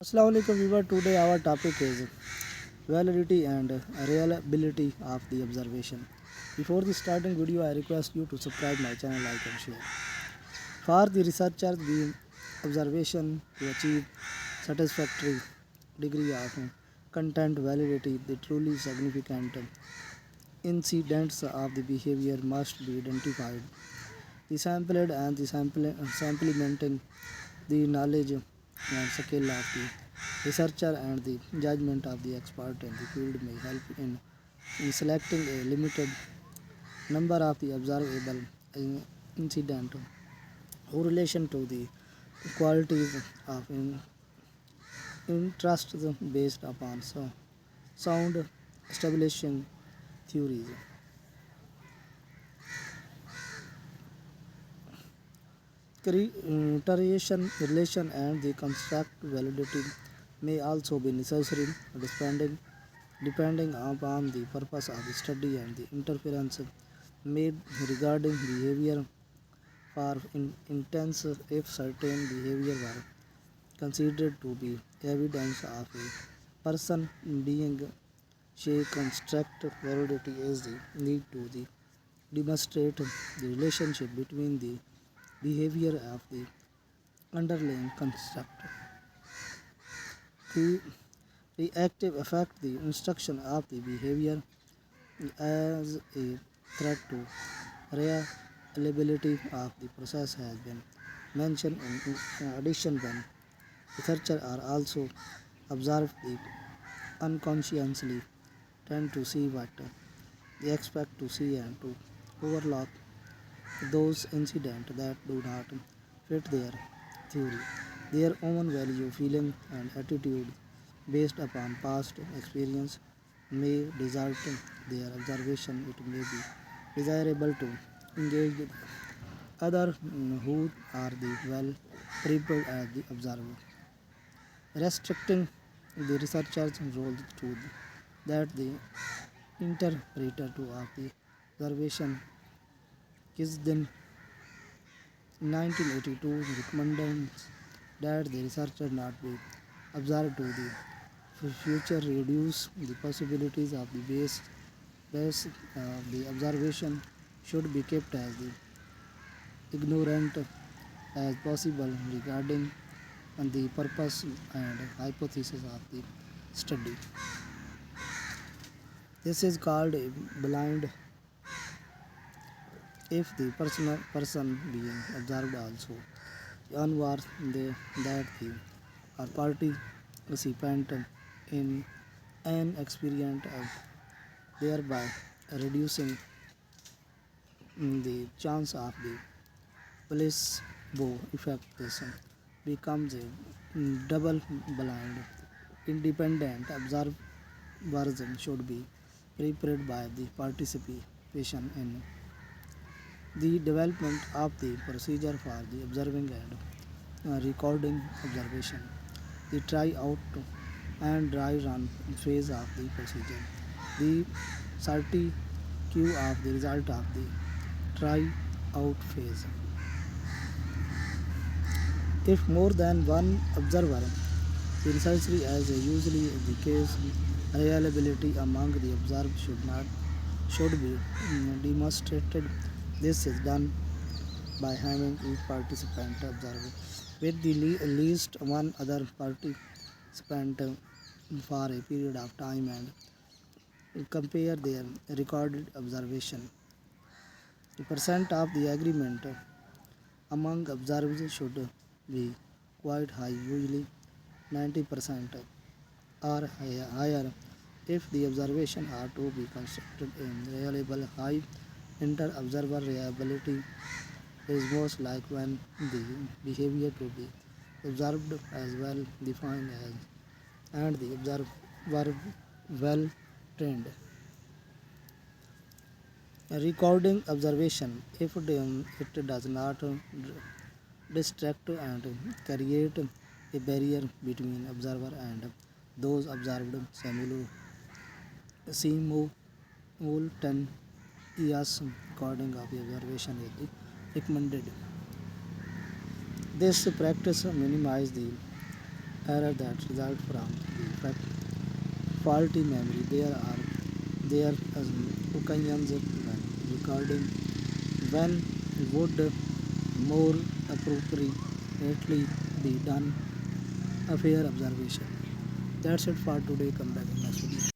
Assalamualaikum viewer. Today our topic is validity and reliability of the observation. Before the starting video, I request you to subscribe my channel, like and share. For the researchers, the observation to achieve satisfactory degree of content validity, the truly significant incidents of the behavior must be identified. The sampled and the supplementing the knowledge and skill of the researcher and the judgment of the expert in the field may help in selecting a limited number of the observable incident who relation to the qualities of interest based upon sound establishing theories. Iteration, relation, and the construct validity may also be necessary depending upon the purpose of the study and the interference made regarding behavior. For instance, if certain behavior were considered to be evidence of a person being shy, construct validity is the need to demonstrate the relationship between the behavior of the underlying construct. The reactive affect the instruction of the behavior as a threat to reliability of the process has been mentioned. In addition, when researchers are also observed the unconsciously tend to see what they expect to see and to overlook those incidents that do not fit their theory, their own value, feeling, and attitude based upon past experience may result their observation. It may be desirable to engage with others who are the well prepared as the observer, restricting the researcher's role to that the interpreter to of the observation is then 1982 recommended that the researcher not be observed to the future reduce the possibilities of the base of the observation should be kept as the ignorant as possible regarding the purpose and hypothesis of the study. This is called a blind if the person being observed also unaware that the participant in an experience of thereby reducing the chance of the placebo effect. This becomes a double blind independent observer should be prepared by the participation in the development of the procedure for the observing and recording observation, the try out and dry run phase of the procedure, the certitude of the result of the try out phase. If more than one observer is necessary as usually the case, reliability among the observed should be demonstrated. This is done by having each participant observe with the least one other participant for a period of time and compare their recorded observation. The percent of the agreement among observers should be quite high, usually 90% or higher. If the observation are to be constructed in reliable high inter-observer reliability is most like when the behavior to be observed as well defined as and the observer well trained. Recording observation if it does not distract and create a barrier between observer and those observed simultaneous recording of the observation is recommended. This practice minimizes the error that result from the faulty memory. There occasions when recording when would more appropriately be done. A fair observation. That's it for today. Come back in next video.